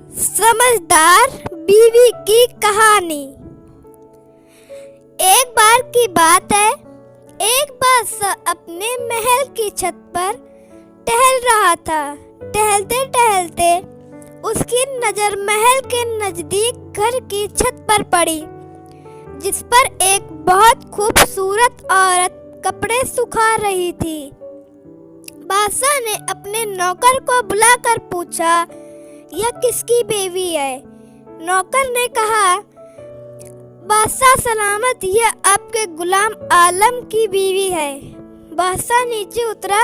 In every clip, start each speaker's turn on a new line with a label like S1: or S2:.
S1: समझदार बीवी की कहानी। एक बार की बात है, एक बादशाह अपने महल की छत पर टहल रहा था। टहलते टहलते उसकी नजर महल के नजदीक घर की छत पर पड़ी, जिस पर एक बहुत खूबसूरत औरत कपड़े सुखा रही थी। बादशाह ने अपने नौकर को बुलाकर पूछा, यह किसकी बीवी है? नौकर ने कहा, बादशाह सलामत, यह आपके गुलाम आलम की बीवी है। बादशाह नीचे उतरा।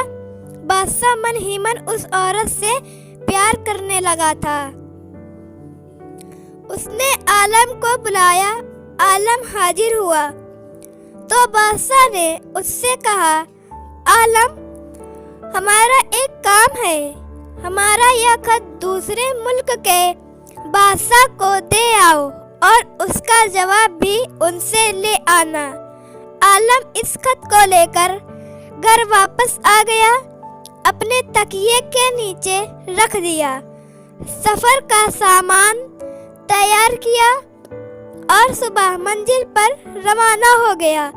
S1: बादशाह मन ही मन उस औरत से प्यार करने लगा था। उसने आलम को बुलाया। आलम हाजिर हुआ तो बादशाह ने उससे कहा, आलम, हमारा एक काम है। हमारा यह खत दूसरे मुल्क के बादशाह को दे आओ और उसका जवाब भी उनसे ले आना। आलम इस खत को लेकर घर वापस आ गया, अपने तकिए के नीचे रख दिया, सफर का सामान तैयार किया और सुबह मंजिल पर रवाना हो गया।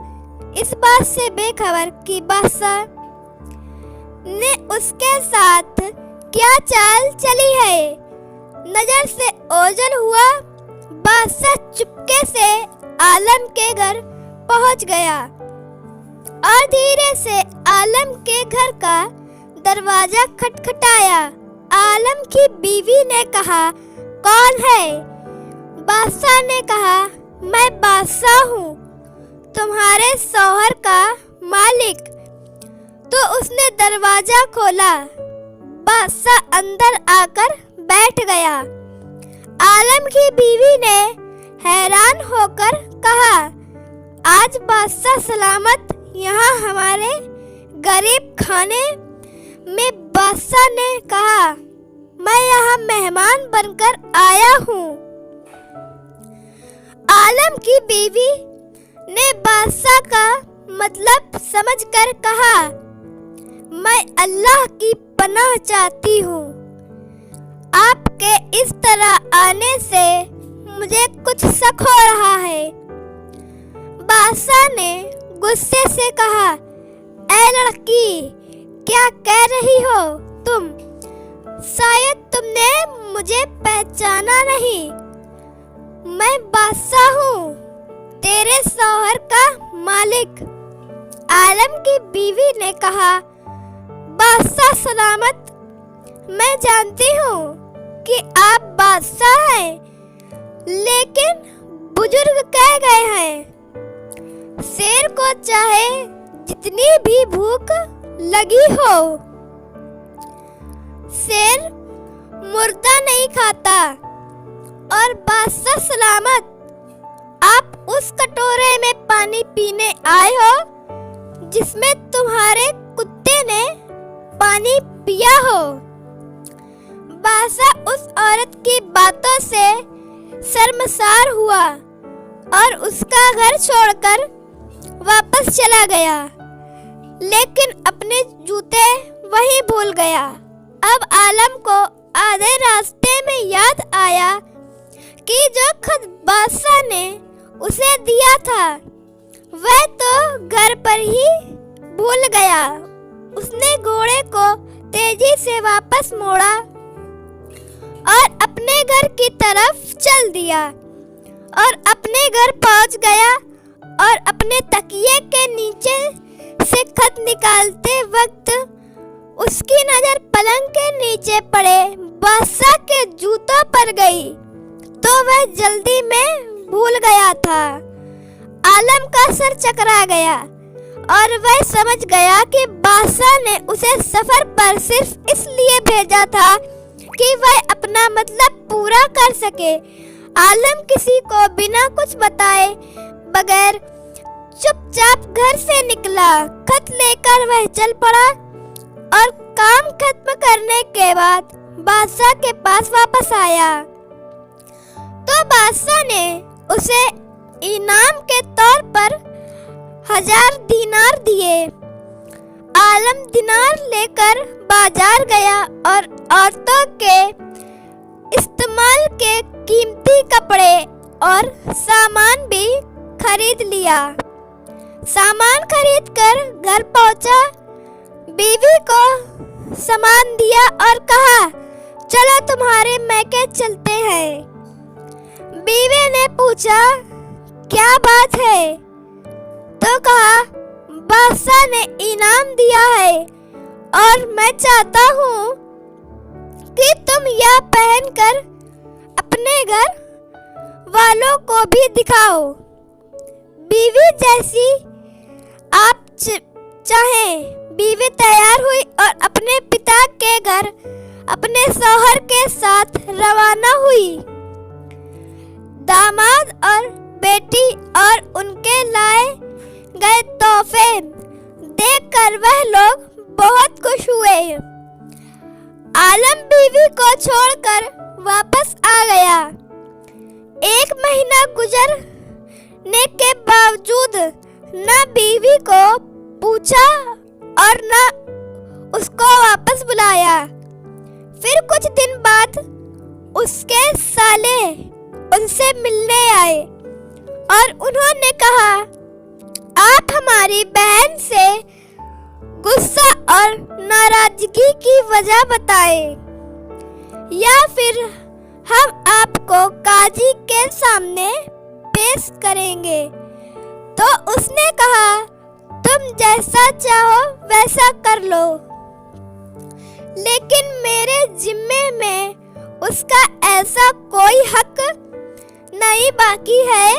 S1: इस बात से बेखबर कि बादशाह ने उसके साथ क्या चाल चली है। नजर से ओझल हुआ बादशाह चुपके से आलम के घर पहुंच गया और धीरे से आलम के घर का दरवाजा खटखटाया। आलम की बीवी ने कहा, कौन है? बादशाह ने कहा, मैं बादशाह हूँ, तुम्हारे शौहर का मालिक। तो उसने दरवाजा खोला। बादशाह अंदर आकर बैठ गया। आलम की बीवी ने हैरान होकर कहा, आज बादशाह सलामत यहाँ हमारे गरीब खाने में? बादशाह ने कहा, मैं यहाँ मेहमान बनकर आया हूँ। आलम की बीवी ने बादशाह का मतलब समझकर कहा, मैं अल्लाह की पनाह चाहती हूँ। आपके इस तरह आने से मुझे कुछ शक हो रहा है। बादशाह ने गुस्से से कहा, ऐ लड़की, क्या कह रही हो तुम? शायद तुमने मुझे पहचाना नहीं। मैं बादशाह हूँ, तेरे शौहर का मालिक। आलम की बीवी ने कहा, बादशाह सलामत, मैं जानती हूँ कि आप बादशाह हैं, लेकिन बुजुर्ग कह गए हैं, शेर को चाहे जितनी भी भूख लगी हो, शेर मुर्दा नहीं खाता। और बादशाह सलामत, आप उस कटोरे में पानी पीने आए हो जिसमें तुम्हारे कुत्ते ने पानी पिया हो। बादशाह उस औरत की बातों से शर्मसार हुआ और उसका घर छोड़कर वापस चला गया, लेकिन अपने जूते वहीं भूल गया। अब आलम को आधे रास्ते में याद आया कि जो खत बादशाह ने उसे दिया था वह तो घर पर ही भूल गया। उसने घोड़े को तेजी से वापस मोड़ा और अपने घर की तरफ चल दिया और अपने घर पहुंच गया और अपने तकिए के नीचे से खत निकालते वक्त उसकी नजर पलंग के नीचे पड़े बादशाह के जूतों पर गई, तो वह जल्दी में भूल गया था। आलम का सर चकरा गया और वह समझ गया कि बादशाह ने उसे सफर पर सिर्फ इसलिए भेजा था कि वह अपना मतलब पूरा कर सके। आलम किसी को बिना कुछ बताए बगैर चुपचाप घर से निकला। खत लेकर वह चल पड़ा और काम खत्म करने के बाद बादशाह के पास वापस आया तो बादशाह ने उसे इनाम के तौर पर 1000 दीनार दिए। आलम दीनार लेकर बाजार गया और औरतों के इस्तेमाल कीमती कपड़े और सामान भी खरीद लिया। सामान खरीद कर घर पहुंचा, बीवी को सामान दिया और कहा, चलो तुम्हारे मैके चलते हैं। बीवी ने पूछा, क्या बात है? तो कहा, बादशाह ने इनाम दिया है और मैं चाहता हूँ कि तुम यह पहनकर अपने घर वालों को भी दिखाओ। बीवी जैसी आप चाहें। बीवी तैयार हुई और अपने पिता के घर अपने शौहर के साथ रवाना हुई। दामाद और बेटी और उनके लाए गए तोहफे देखकर वह लोग बहुत खुश हुए। आलम बीवी को छोड़कर वापस आ गया। 1 महीना गुजरने के बावजूद न बीवी को पूछा और न उसको वापस बुलाया। फिर कुछ दिन बाद उसके साले उनसे मिलने आए और उन्होंने कहा, आप हमारी बहन से गुस्सा और नाराजगी की वजह बताएं, या फिर हम आपको काजी के सामने पेश करेंगे। तो उसने कहा, तुम जैसा चाहो वैसा कर लो, लेकिन मेरे जिम्मे में उसका ऐसा कोई हक नहीं बाकी है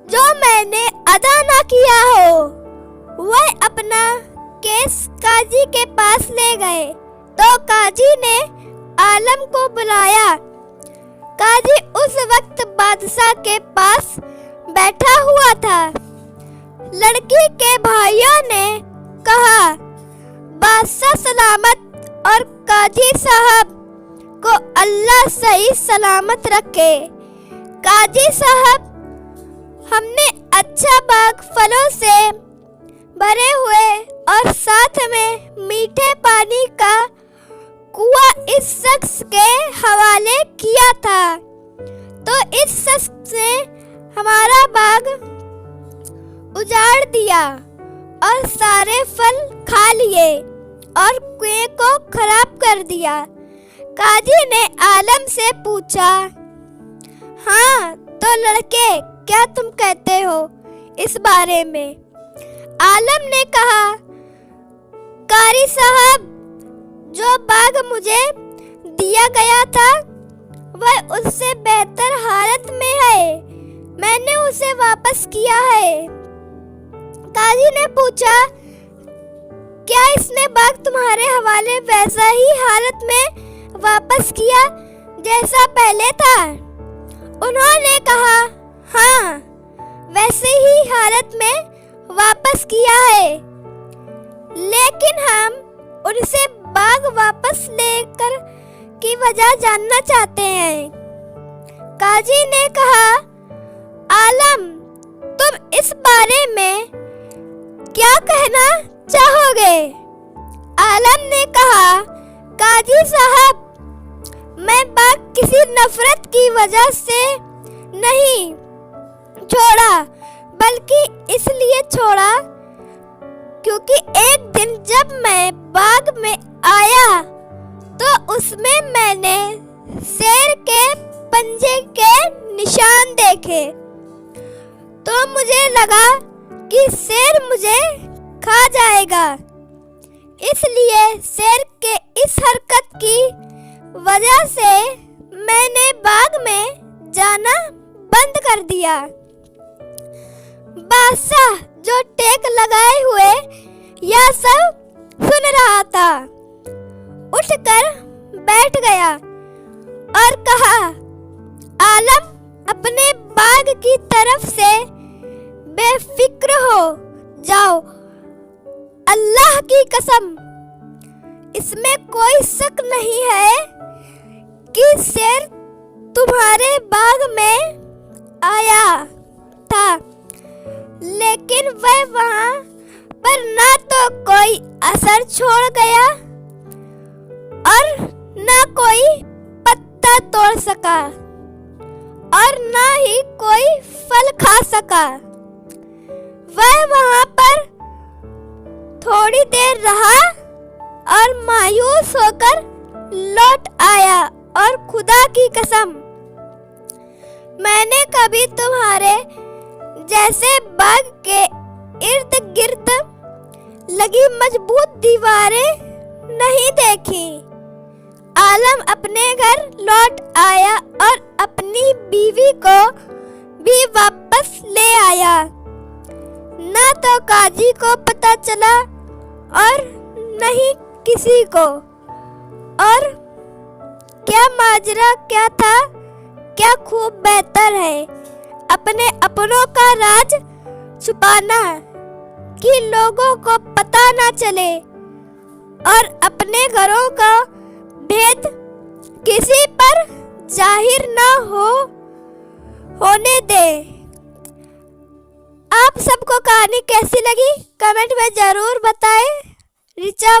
S1: जो मैंने अदा ना किया हो। वह अपना केस काजी के पास ले गए तो काजी ने आलम को बुलाया। काजी उस वक्त बादशाह के पास बैठा हुआ था। लड़की के भाइयों ने कहा, बादशाह सलामत और काजी साहब को अल्लाह सही सलामत रखे। काजी साहब, हमने अच्छा बाग फलों से भरे हुए और साथ में मीठे पानी का कुआं इस शख्स के हवाले किया था, तो इस शख्स ने हमारा बाग उजाड़ दिया और सारे फल खा लिए और कुएं को खराब कर दिया। काजी ने आलम से पूछा, हाँ तो लड़के, क्या तुम कहते हो इस बारे में? आलम ने कहा, कारी साहब, जो बाग मुझे दिया गया था वह उससे बेहतर हालत में है। मैंने उसे वापस किया है। काजी ने पूछा, क्या इसने बाग तुम्हारे हवाले वैसा ही हालत में वापस किया जैसा पहले था? उन्होंने कहा, हाँ, वैसे ही हालत में वापस किया है, लेकिन हम उनसे बाग वापस लेकर की वजह जानना चाहते हैं। काजी ने कहा, आलम, तुम इस बारे में क्या कहना चाहोगे? आलम ने कहा, काजी साहब, मैं बाग किसी नफरत की वजह से नहीं छोड़ा, बल्कि इसलिए छोड़ा क्योंकि एक दिन जब मैं बाग में आया तो उसमें मैंने शेर के पंजे के निशान देखे, तो मुझे लगा कि शेर मुझे खा जाएगा। इसलिए शेर के इस हरकत की वजह से मैंने बाग में जाना बंद कर दिया। बादशाह, जो टेक लगाए हुए यह सब सुन रहा था, उठकर बैठ गया और कहा, आलम, अपने बाग की तरफ से बेफिक्र हो जाओ। अल्लाह की कसम, इसमें कोई शक नहीं है कि शेर तुम्हारे बाग में आया था, लेकिन वह वहां पर ना तो कोई असर छोड़ गया और ना कोई पत्ता तोड़ सका। और न ही कोई फल खा सका। वह वहां पर थोड़ी देर रहा और मायूस होकर लौट आया और खुदा की कसम, मैंने कभी तुम्हारे जैसे बाग के इर्द गिर्द लगी मजबूत दीवारें नहीं देखी। आलम अपने घर लौट आया और अपनी बीवी को भी वापस ले आया। न तो काजी को पता चला और न ही किसी को। और क्या माजरा क्या था, क्या खूब बेहतर है अपने अपनों का राज छुपाना कि लोगों को पता ना चले और अपने घरों का भेद किसी पर जाहिर ना होने दे। आप सबको कहानी कैसी लगी कमेंट में जरूर बताएं। ऋचा